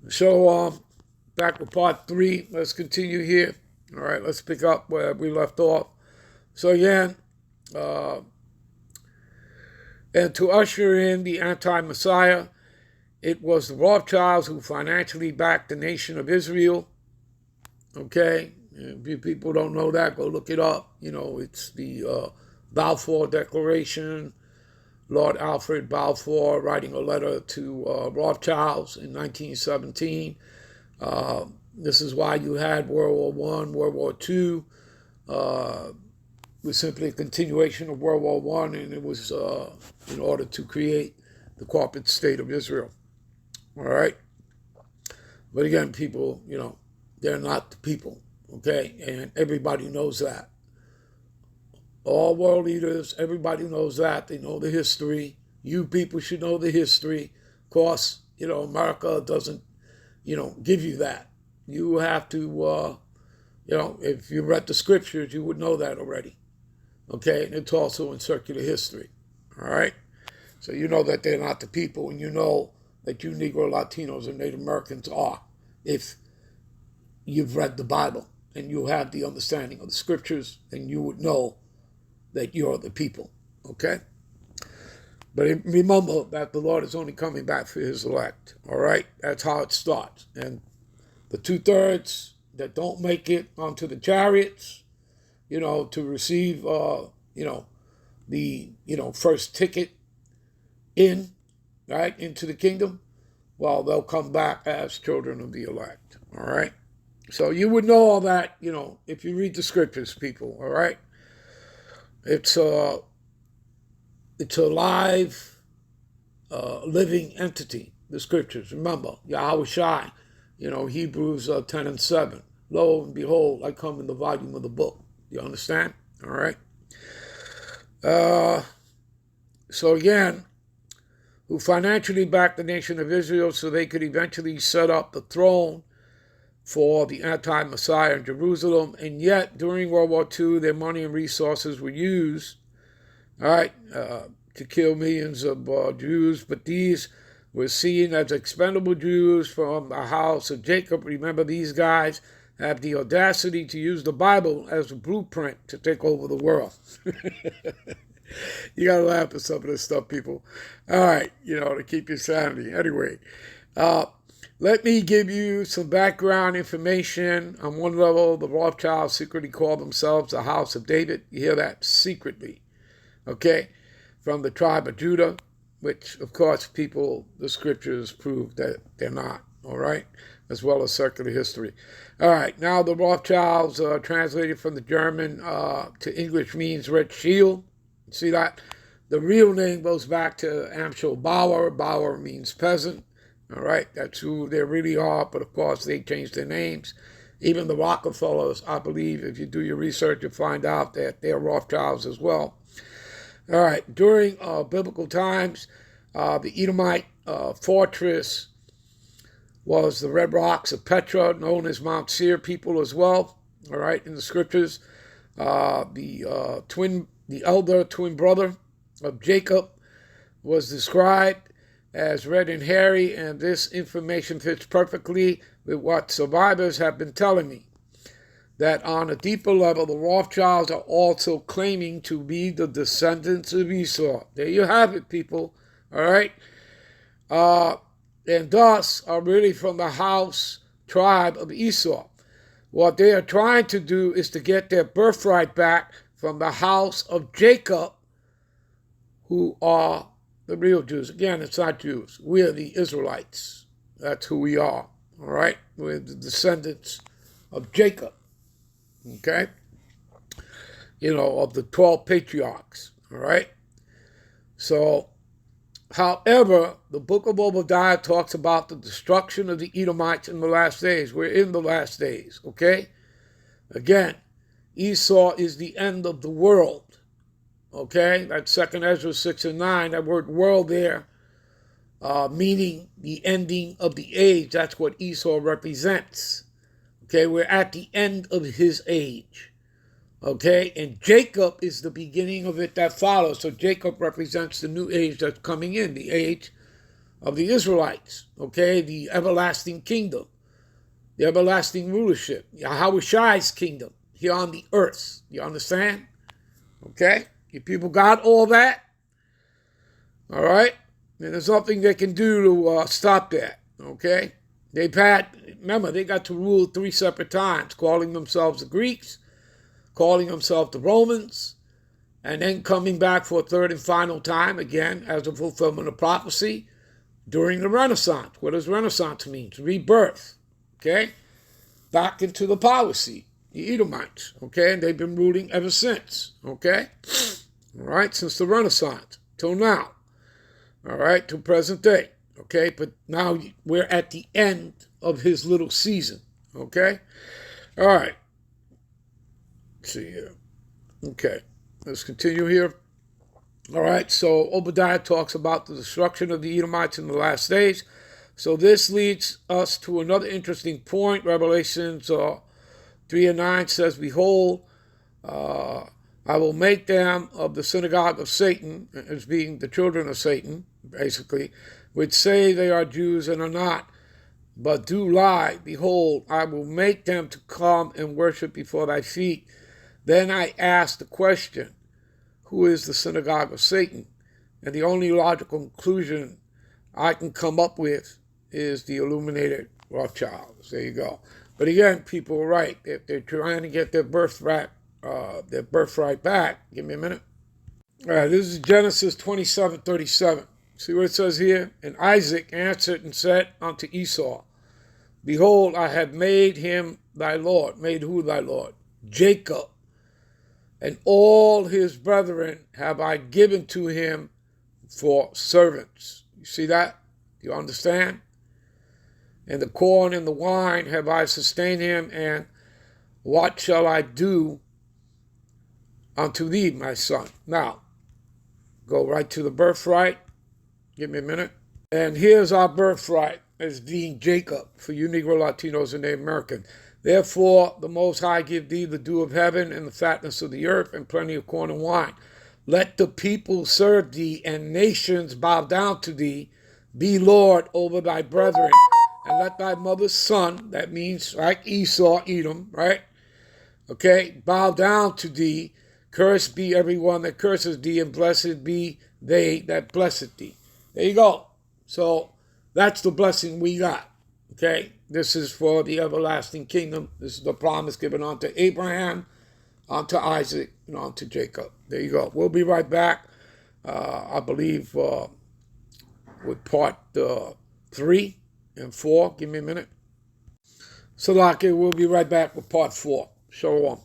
So, back with part 3. Let's continue here. All right, let's pick up where we left off. So, again, uh, and to usher in the anti Messiah, it was the Rothschilds who financially backed the nation of Israel. Okay, if you people don't know that, go look it up. It's the Balfour Declaration. Lord Alfred Balfour writing a letter to Rothschilds in 1917. This is why you had World War I, World War II. Was simply a continuation of World War One, and it was in order to create the corporate state of Israel. All right, but again, people, they're not the people. Okay, and everybody knows that. All world leaders, everybody knows that. They know the history. You people should know the history. Of course, America doesn't, give you that. You have to, if you read the scriptures, you would know that already. Okay, and it's also in circular history. All right, so you know that they're not the people, and you know that you Negro, Latinos, and Native Americans are, if you've read the Bible and you have the understanding of the scriptures, then you would know that you're the people. Okay, but remember that the Lord is only coming back for His elect. All right, that's how it starts, and the 2/3 that don't make it onto the chariots, to receive, the, first ticket in, right, into the kingdom, well, they'll come back as children of the elect. All right. So you would know all that, if you read the scriptures, people. All right. It's a live, living entity, the scriptures. Remember, Yahweh Shai, Hebrews 10 and 7. Lo and behold, I come in the volume of the book. You understand? All right. So again, who financially backed the nation of Israel so they could eventually set up the throne for the anti-Messiah in Jerusalem. And yet, during World War II, their money and resources were used, all right, to kill millions of Jews. But these were seen as expendable Jews from the house of Jacob. Remember, these guys have the audacity to use the Bible as a blueprint to take over the world. You gotta laugh at some of this stuff, people. All right, to keep your sanity. Anyway, let me give you some background information. On one level, the Rothschilds secretly call themselves the House of David. You hear that? Secretly. Okay? From the tribe of Judah, which, of course, the scriptures prove that they're not. All right? As well as circular history. All right, now the Rothschilds, translated from the German to English, means red shield. See that? The real name goes back to Amschel Bauer. Bauer means peasant. All right, that's who they really are, but of course they changed their names. Even the Rockefellers, I believe, if you do your research, you'll find out that they're Rothschilds as well. All right, during biblical times, the Edomite fortress was the Red Rocks of Petra, known as Mount Seir people as well. All right, in the scriptures, the elder twin brother of Jacob was described as red and hairy, and this information fits perfectly with what survivors have been telling me, that on a deeper level, the Rothschilds are also claiming to be the descendants of Esau. There you have it, people. All right? And thus are really from the tribe of Esau. What they are trying to do is to get their birthright back from the house of Jacob, who are the real Jews. Again, it's not Jews. We are the Israelites. That's who we are. All right? We're the descendants of Jacob. Okay? Of the 12 patriarchs. All right? So, however, the book of Obadiah talks about the destruction of the Edomites in the last days. We're in the last days. Okay? Again, Esau is the end of the world. Okay, that's 2 Ezra 6 and 9. That word world there, meaning the ending of the age. That's what Esau represents. Okay, we're at the end of his age. Okay, and Jacob is the beginning of it that follows. So Jacob represents the new age that's coming in, the age of the Israelites, okay? The everlasting kingdom, the everlasting rulership, Yahweh Shai's kingdom here on the earth. You understand? Okay? You people got all that? All right? And there's nothing they can do to stop that, okay? They've had, remember, they got to rule 3 separate times, calling themselves the Greeks, calling themselves the Romans, and then coming back for a third and final time, again, as a fulfillment of prophecy, during the Renaissance. What does Renaissance mean? Rebirth, okay? Back into the power seat, the Edomites, okay? And they've been ruling ever since, okay? All right, since the Renaissance till now, all right, to present day, okay? But now we're at the end of his little season, okay? All right. Let's see here. Okay, let's continue here. All right, so Obadiah talks about the destruction of the Edomites in the last days. So this leads us to another interesting point. Revelations 3:9 says, Behold, I will make them of the synagogue of Satan, as being the children of Satan, basically, which say they are Jews and are not, but do lie. Behold, I will make them to come and worship before thy feet. Then I asked the question, who is the synagogue of Satan? And the only logical conclusion I can come up with is the illuminated Rothschilds. There you go. But again, people are right. They're trying to get their birthright back. Give me a minute. All right, this is Genesis 27:37. See what it says here? And Isaac answered and said unto Esau, Behold, I have made him thy Lord. Made who thy Lord? Jacob. And all his brethren have I given to him for servants. You see that? You understand? And the corn and the wine have I sustained him, and what shall I do unto thee, my son? Now, go right to the birthright. Give me a minute. And here's our birthright as being Jacob, for you Negro Latinos and Native American. Therefore, the Most High give thee the dew of heaven and the fatness of the earth and plenty of corn and wine. Let the people serve thee and nations bow down to thee. Be Lord over thy brethren. And let thy mother's son, that means like Esau, Edom, right? Okay, bow down to thee. Cursed be everyone that curses thee, and blessed be they that blesseth thee. There you go. So that's the blessing we got. Okay, this is for the everlasting kingdom. This is the promise given unto Abraham, unto Isaac, and unto Jacob. There you go. We'll be right back, I believe, with part 3 and 4. Give me a minute. Salaki, we'll be right back with part 4. Shalom.